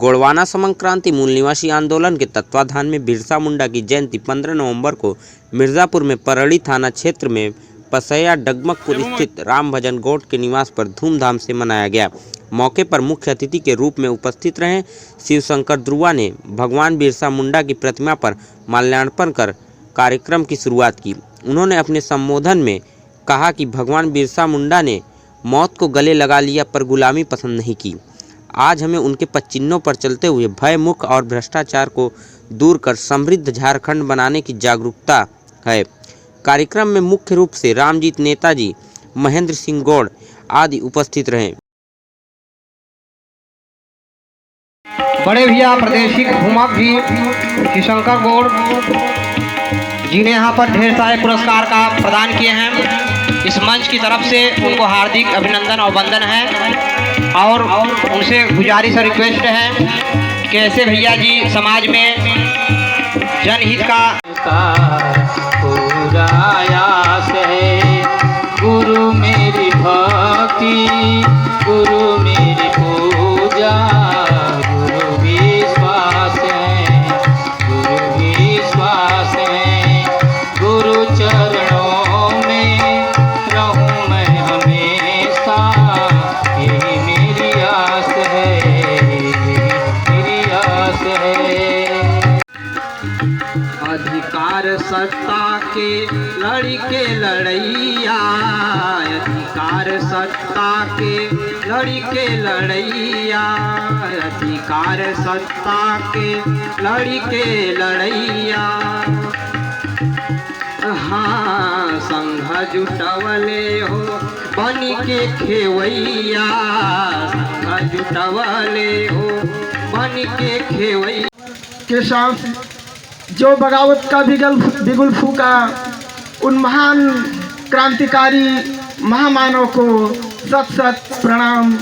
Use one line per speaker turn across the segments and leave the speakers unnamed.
गोंडवाना समंग क्रांति मूल निवासी आंदोलन के तत्वाधान में बिरसा मुंडा की जयंती 15 नवंबर को मिर्जापुर में परली थाना क्षेत्र में पसैया डगमगपुर स्थित राम भजन गौड़ के निवास पर धूमधाम से मनाया गया। मौके पर मुख्य अतिथि के रूप में उपस्थित रहे शिवशंकर ध्रुवा ने भगवान बिरसा मुंडा की प्रतिमा पर माल्यार्पण कर कार्यक्रम की शुरुआत की। उन्होंने अपने संबोधन में कहा कि भगवान बिरसा मुंडा ने मौत को गले लगा लिया पर गुलामी पसंद नहीं की। आज हमें उनके पदचिन्हों पर चलते हुए भय मुक्त और भ्रष्टाचार को दूर कर समृद्ध झारखंड बनाने की जागरूकता है। कार्यक्रम में मुख्य रूप से रामजीत नेताजी, महेंद्र सिंह गौड़ आदि उपस्थित रहे।
बड़े भैया प्रादेशिक भूमक जी शिवशंकर गौड़ जी ने यहाँ पर ढेर सारे पुरस्कार का प्रदान किए हैं। इस मंच की तरफ से उनको हार्दिक अभिनंदन और वंदन है और उनसे गुजारिश और रिक्वेस्ट है कि ऐसे भैया जी समाज में जनहित का
पूरायास है। गुरु मेरी भक्ति, गुरु मेरी पूजा, गुरु विश्वास है, गुरु विश्वास है। गुरु चरणों में रहूं मैं हमेशा, यही मेरी आस है, मेरी आस है। अधिकार सत्ता के लड़के लड़ैया, अधिकार सत्ता के लड़के लड़ैया, अधिकार सत्ता के लड़के लड़ैया। हाँ संघ जुटवले हो बनी के खेवैया, संघ जुटवले हो बनी के खेवैया।
के साथ जो बगावत का बिगुल फूका उन महान क्रांतिकारी महामानव को सत सत प्रणाम,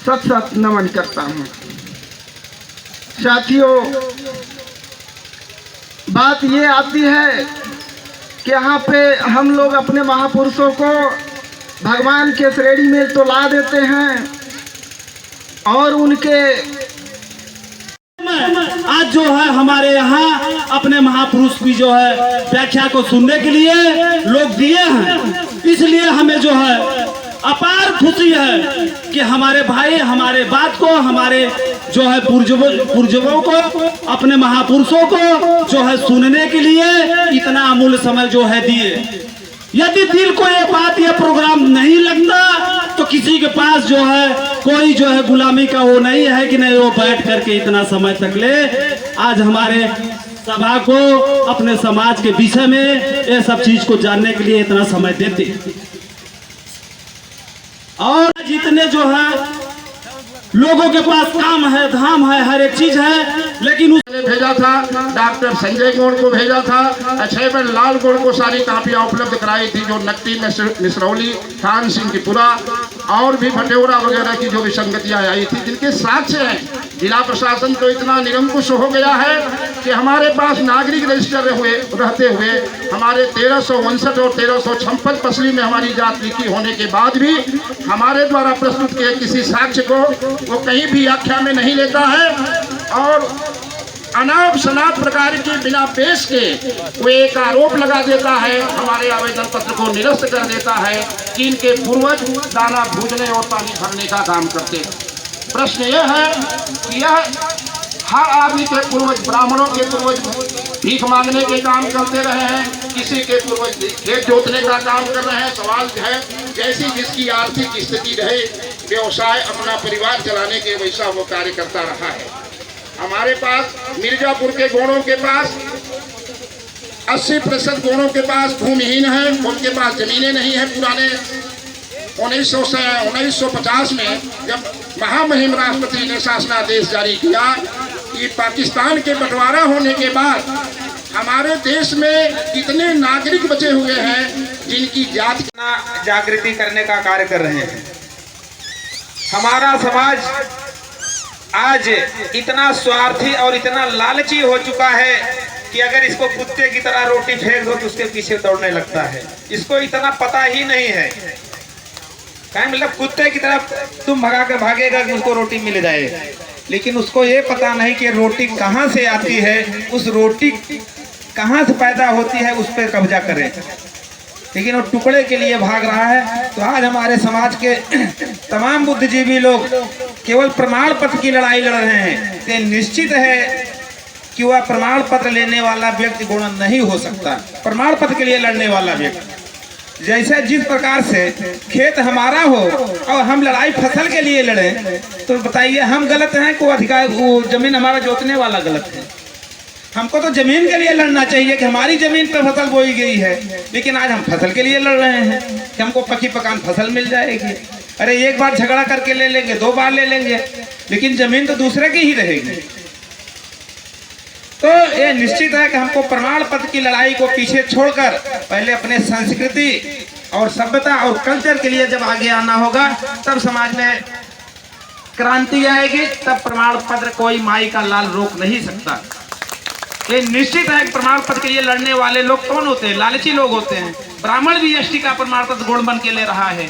सत सत नमन करता हूँ। साथियों, बात ये आती है कि यहाँ पे हम लोग अपने महापुरुषों को भगवान के श्रेणी में तो ला देते हैं और उनके
आज जो है हमारे यहाँ अपने महापुरुष की जो है व्याख्या को सुनने के लिए लोग दिए हैं। इसलिए हमें जो है अपार खुशी है कि हमारे भाई हमारे बात को, हमारे जो है पूर्वजों को, अपने महापुरुषों को जो है सुनने के लिए इतना अमूल्य समय जो है दिए। यदि दिल को ये बात, ये प्रोग्राम नहीं लगता तो किसी के पास जो है कोई जो है गुलामी का वो नहीं है कि नहीं वो बैठ करके इतना समय तक ले आज हमारे सभा को अपने समाज के विषय में ये सब चीज को जानने के लिए इतना समय देते। और जितने जो है लोगों के पास काम है, धाम है, हर एक चीज है, लेकिन
उसने भेजा था डॉक्टर संजय गौड़ को भेजा था, अक्षय लाल गौड़ को सारी कापियां उपलब्ध कराई थी जो नकटी मिसरौली, खान सिंह की पुरा और भी भटेवरा वगैरह की जो विसंगतियां आई थी, जिनके साक्ष्य हैं। जिला प्रशासन तो इतना निरंकुश हो गया है कि हमारे पास नागरिक रजिस्टर रहते हुए हमारे 1359 और 1356 पसली में हमारी जात लिखी होने के बाद भी हमारे द्वारा प्रस्तुत किए किसी साक्ष्य को वो कहीं भी व्याख्या में नहीं लेता है और अनाप शनाप प्रकार के बिना पेश के वो एक आरोप लगा देता है, हमारे आवेदन पत्र को निरस्त कर देता है कि इनके पूर्वज दाना भूजने और पानी भरने का काम करते हैं। प्रश्न यह है कि यह हर आदमी के पूर्वज, ब्राह्मणों के पूर्वज भीख मांगने के काम करते रहे हैं, किसी के पूर्वज खेत जोतने का काम कर रहे हैं। सवाल है जैसी जिसकी आर्थिक स्थिति रहे, व्यवसाय अपना परिवार चलाने के वैसा वो कार्य करता रहा है। हमारे पास मिर्जापुर के गौड़ों के पास 80% गौड़ों के पास भूमिहीन है, उनके पास जमीनें नहीं है। पुराने 1950 में जब महामहिम राष्ट्रपति ने शासनादेश जारी किया कि पाकिस्तान के बंटवारा होने के बाद हमारे देश में कितने नागरिक बचे हुए हैं जिनकी जात
जागृति करने का कार्य कर रहे हैं। हमारा समाज आज इतना स्वार्थी और इतना लालची हो चुका है कि अगर इसको कुत्ते की तरह रोटी फेंक दो तो उसके पीछे दौड़ने लगता है। इसको इतना पता ही नहीं है, क्या मतलब कुत्ते की तरह तुम भगा कर भागेगा कि उसको रोटी मिल जाए। लेकिन उसको ये पता नहीं कि रोटी कहाँ से आती है, उस रोटी कहाँ से पैदा होती है, उस पर कब्जा करे, लेकिन वो टुकड़े के लिए भाग रहा है। तो आज हमारे समाज के तमाम बुद्धिजीवी लोग केवल प्रमाण पत्र की लड़ाई लड़ रहे हैं। तो निश्चित है कि वह प्रमाण पत्र लेने वाला व्यक्ति गुण नहीं हो सकता। प्रमाण पत्र के लिए लड़ने वाला व्यक्ति, जैसे जिस प्रकार से खेत हमारा हो और हम लड़ाई फसल के लिए लड़े, तो बताइए हम गलत हैं को अधिकार वो जमीन हमारा जोतने वाला गलत है? हमको तो जमीन के लिए लड़ना चाहिए कि हमारी जमीन पर फसल बोई गई है, लेकिन आज हम फसल के लिए लड़ रहे हैं कि हमको पकी पकान फसल मिल जाएगी। अरे एक बार झगड़ा करके ले लेंगे, 2 बार ले लेंगे, लेकिन जमीन तो दूसरे की ही रहेगी। तो ये निश्चित है कि हमको प्रमाण पत्र की लड़ाई को पीछे छोड़कर पहले अपने संस्कृति और सभ्यता और कल्चर के लिए जब आगे आना होगा, तब समाज में क्रांति आएगी। तब प्रमाण पत्र कोई माई का लाल रोक नहीं सकता। ये निश्चित है कि प्रमाण पत्र के लिए लड़ने वाले लोग कौन होते हैं? लालची लोग होते हैं। ब्राह्मण भी एसटी का प्रमाण पत्र गुण बन के ले रहा है,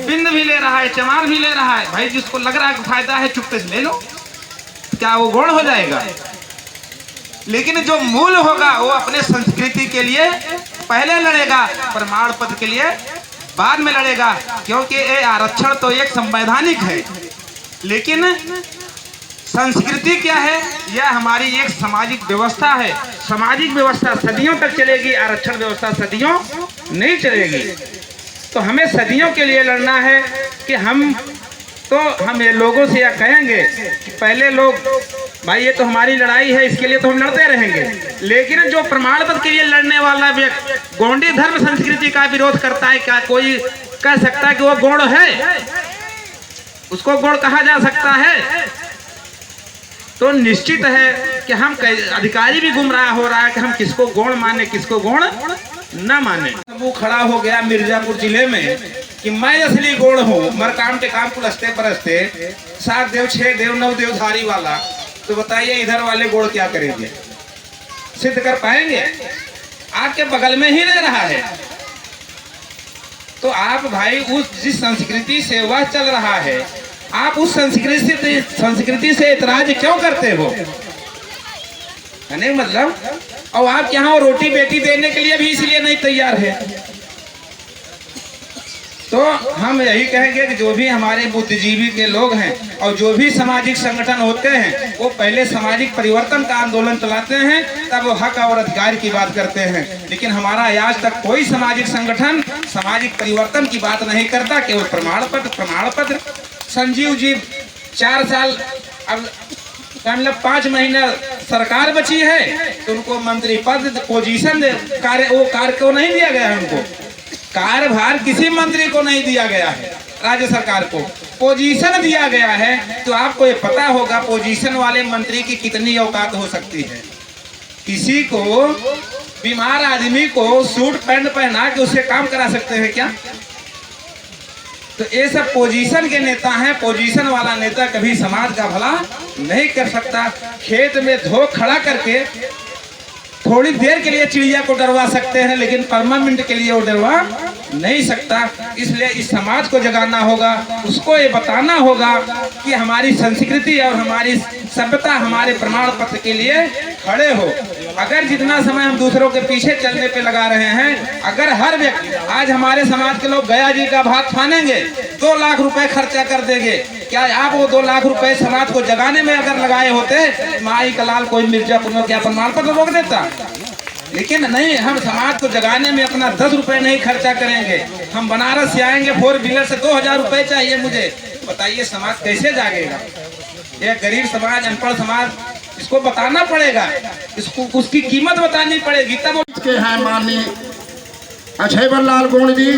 बिंद भी ले रहा है, चमार भी ले रहा है। भाई जिसको लग रहा है कि फायदा है, चुपके से ले लो, क्या वो गुण हो जाएगा? लेकिन जो मूल होगा वो अपने संस्कृति के लिए पहले लड़ेगा, प्रमाण पत्र के लिए बाद में लड़ेगा, क्योंकि ये आरक्षण तो एक संवैधानिक है, लेकिन संस्कृति क्या है? यह हमारी एक सामाजिक व्यवस्था है। सामाजिक व्यवस्था सदियों तक चलेगी, आरक्षण व्यवस्था सदियों नहीं चलेगी। तो हमें सदियों के लिए लड़ना है कि हम ये लोगों से यह कहेंगे कि पहले लोग भाई ये तो हमारी लड़ाई है, इसके लिए तो हम लड़ते रहेंगे, लेकिन जो प्रमाण पत्र के लिए लड़ने वाला व्यक्ति गोंडी धर्म संस्कृति का विरोध करता है, क्या कोई कह सकता है कि वो गौड़ है? उसको गौड़ कहा जा सकता है? तो निश्चित है कि हम अधिकारी भी गुमराह हो रहा है कि हम किसको गौड़ माने, किसको गौड़ न माने। वो खड़ा हो गया मिर्जापुर जिले में कि मैं असली गौड़ हूँ, मरकाम के काम पुलस्ते परस्ते 7 देव 6 देव 9 देव धारी वाला। तो बताइए इधर वाले गौड़ क्या करेंगे? सिद्ध कर पाएंगे? आपके बगल में ही रह रहा है। तो आप भाई उस जिस संस्कृति से वह चल रहा है, आप उस संस्कृति से इतराज क्यों करते हो? नहीं मतलब, और आप यहाँ रोटी बेटी देने के लिए भी इसलिए नहीं तैयार है। तो हम यही कहेंगे कि जो भी हमारे बुद्धिजीवी के लोग हैं और जो भी सामाजिक संगठन होते हैं, वो पहले सामाजिक परिवर्तन का आंदोलन चलाते हैं, तब वो हक और अधिकार की बात करते हैं। लेकिन हमारा आज तक कोई सामाजिक संगठन सामाजिक परिवर्तन की बात नहीं करता, केवल प्रमाण पत्र। संजीव जी 4 साल, अब मतलब 5 महीना सरकार बची है, तो उनको मंत्री पद पोजीशन कार्य को नहीं दिया गया है। उनको कार्यभार किसी मंत्री को नहीं दिया गया है, राज्य सरकार को पोजीशन दिया गया है। तो आपको ये पता होगा पोजीशन वाले मंत्री की कितनी औकात हो सकती है। किसी को बीमार आदमी को सूट पैंट पहना के उससे काम करा सकते हैं क्या? तो ये सब पोजीशन के नेता हैं। पोजीशन वाला नेता कभी समाज का भला नहीं कर सकता। खेत में धो खड़ा करके थोड़ी देर के लिए चिड़िया को डरवा सकते हैं, लेकिन परमानेंट के लिए वो डरवा नहीं सकता। इसलिए इस समाज को जगाना होगा, उसको ये बताना होगा कि हमारी संस्कृति और हमारी सभ्यता हमारे प्रमाण पत्र के लिए खड़े हो। अगर जितना समय हम दूसरों के पीछे चलने पे लगा रहे हैं, अगर हर व्यक्ति, आज हमारे समाज के लोग गया जी का भात फानेंगे, 2 लाख रुपए खर्चा कर देंगे, क्या आप वो 2 लाख रुपए समाज को जगाने में अगर लगाए होते, माई का लाल कोई मिर्जापुर में क्या प्रमाण पत्र रोक देता? लेकिन नहीं, हम समाज को जगाने में अपना 10 रुपए नहीं खर्चा करेंगे। हम बनारस से आएंगे 4 व्हीलर से 2000 रुपए चाहिए मुझे, बताइए समाज कैसे जागेगा? ये गरीब समाज, अनपढ़ समाज, इसको बताना पड़ेगा, इसको उसकी कीमत बतानी पड़ेगी, तब
के हैं माननीय अक्षयवर लाल गौड़ जी,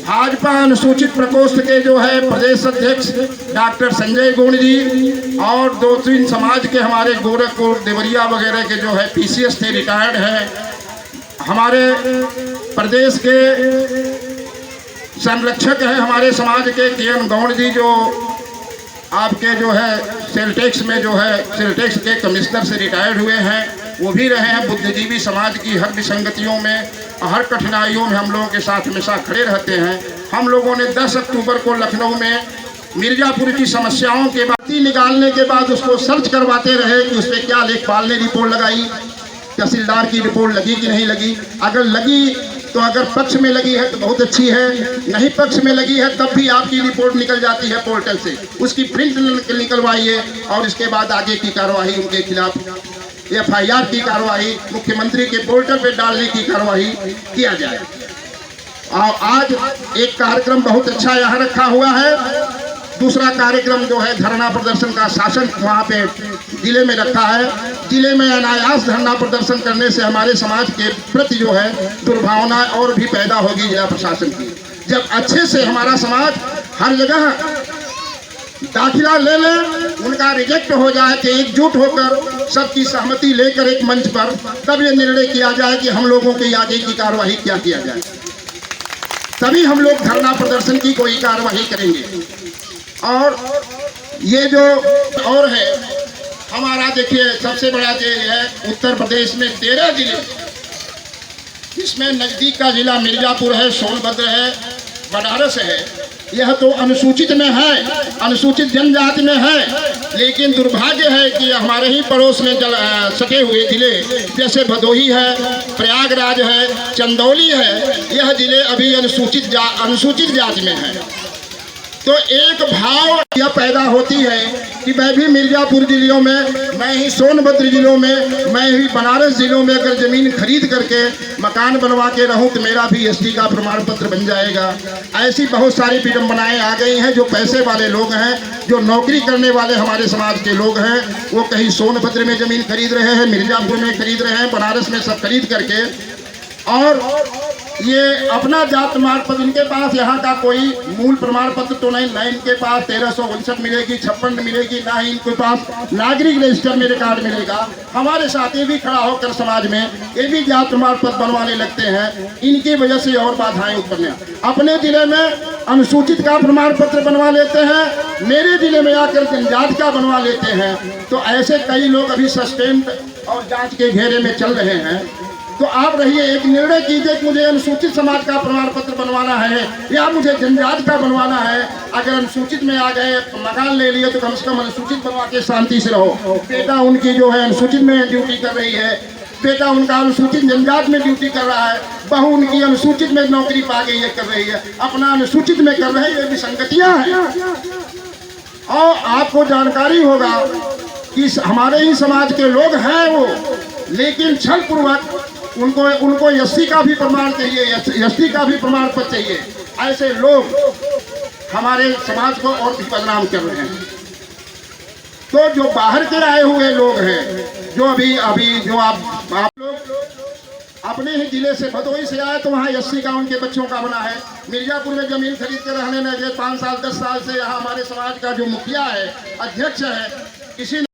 भाजपा अनुसूचित प्रकोष्ठ के जो है प्रदेश अध्यक्ष डॉक्टर संजय गौड़ जी, और 2-3 समाज के हमारे गोरखपुर देवरिया वगैरह के जो है PCS थे, रिटायर्ड हैं। हमारे प्रदेश के संरक्षक हैं हमारे समाज के KN गौड़ जी, जो आपके जो है सेलटेक्स में जो है सेलटेक्स के कमिश्नर से रिटायर्ड हुए हैं, वो भी रहे हैं। बुद्धिजीवी समाज की हर विसंगतियों में, हर कठिनाइयों में हम लोगों के साथ हमेशा खड़े रहते हैं। हम लोगों ने 10 अक्टूबर को लखनऊ में मिर्जापुर की समस्याओं के बाद निकालने के बाद उसको सर्च करवाते रहे कि उस पर क्या लेखपाल ने रिपोर्ट लगाई, तहसीलदार की रिपोर्ट लगी कि नहीं लगी। अगर लगी तो अगर पक्ष में लगी है तो बहुत अच्छी है, नहीं पक्ष में लगी है तब भी आपकी रिपोर्ट निकल जाती है पोर्टल से, उसकी प्रिंट निकलवाइए और इसके बाद आगे की कार्रवाई उनके खिलाफ FIR की कार्रवाई मुख्यमंत्री के पोर्टल पे डालने की कार्रवाई किया जाए। और आज एक कार्यक्रम बहुत अच्छा यहाँ रखा हुआ है। दूसरा कार्यक्रम जो है धरना प्रदर्शन का शासन वहाँ पे जिले में रखा है। जिले में अनायास धरना प्रदर्शन करने से हमारे समाज के प्रति जो है दुर्भावना और भी पैदा होगी जिला प्रशासन की। जब अच्छे से हमारा समाज हर जगह दाखिला ले ले, उनका रिजेक्ट हो जाए कि एकजुट होकर सबकी सहमति लेकर एक मंच पर तब ये निर्णय किया जाए कि हम लोगों की आगे की कार्यवाही क्या किया जाए, तभी हम लोग धरना प्रदर्शन की कोई कार्यवाही करेंगे। और ये जो और है हमारा, देखिए सबसे बड़ा जो है उत्तर प्रदेश में 13 जिले, इसमें नज़दीक का जिला मिर्जापुर है, सोनभद्र है, बनारस है। यह तो अनुसूचित में है, अनुसूचित जनजाति में है, लेकिन दुर्भाग्य है कि हमारे ही पड़ोस में सटे हुए जिले जैसे भदोही है, प्रयागराज है, चंदौली है, यह जिले अभी अनुसूचित जाति में है। तो एक भाव यह पैदा होती है कि मैं भी मिर्जापुर जिलों में, मैं ही सोनभद्र जिलों में, मैं ही बनारस जिलों में अगर ज़मीन खरीद करके मकान बनवा के रहूं तो मेरा भी ST का प्रमाण पत्र बन जाएगा। ऐसी बहुत सारी विडम्बनाएं आ गई हैं। जो पैसे वाले लोग हैं, जो नौकरी करने वाले हमारे समाज के लोग हैं, वो कहीं सोनभद्र में ज़मीन खरीद रहे हैं, मिर्जापुर में खरीद रहे हैं, बनारस में सब खरीद करके, और ये अपना जात प्रमाण पत्र, इनके पास यहाँ का कोई मूल प्रमाण पत्र तो नहीं, ना इनके पास 1359 मिलेगी, 56 मिलेगी, ना ही इनके पास नागरिक रजिस्टर में रिकॉर्ड मिलेगा। हमारे साथ ये भी खड़ा होकर समाज में ये भी जात प्रमाण पत्र बनवाने लगते हैं। इनकी वजह से और बाधाएं उत्पन्न, अपने जिले में अनुसूचित का प्रमाण पत्र बनवा लेते हैं, मेरे जिले में आकर जनजाति का बनवा लेते हैं। तो ऐसे कई लोग अभी सस्पेंड और जांच के घेरे में चल रहे हैं। तो आप रहिए, एक निर्णय कीजिए कि मुझे अनुसूचित समाज का प्रमाण पत्र बनवाना है या मुझे जनजाति का बनवाना है। अगर अनुसूचित में आ गए, मकान ले लिए, तो कम से कम अनुसूचित बनवा के शांति से रहो। बेटा उनकी जो है अनुसूचित में ड्यूटी कर रही है, बेटा उनका अनुसूचित जनजाति में ड्यूटी कर रहा है, बहू उनकी अनुसूचित में नौकरी पा गई है, कर रही है, अपना अनुसूचित में कर रहे हैं। ये विसंगतियाँ हैं। और आपको जानकारी होगा कि हमारे ही समाज के लोग हैं वो, लेकिन छल पूर्वक उनको SC का भी प्रमाण चाहिए, ST का भी प्रमाण पत्र चाहिए। ऐसे लोग हमारे समाज को और भी बदनाम कर रहे हैं। तो जो बाहर के आए हुए लोग हैं, जो अभी जो आप लोग अपने ही जिले से, भदोही से आए तो वहाँ SC का उनके बच्चों का बना है। मिर्जापुर में जमीन खरीद कर रहने लगे 5 साल 10 साल से। यहाँ हमारे समाज का जो मुखिया है, अध्यक्ष है, किसी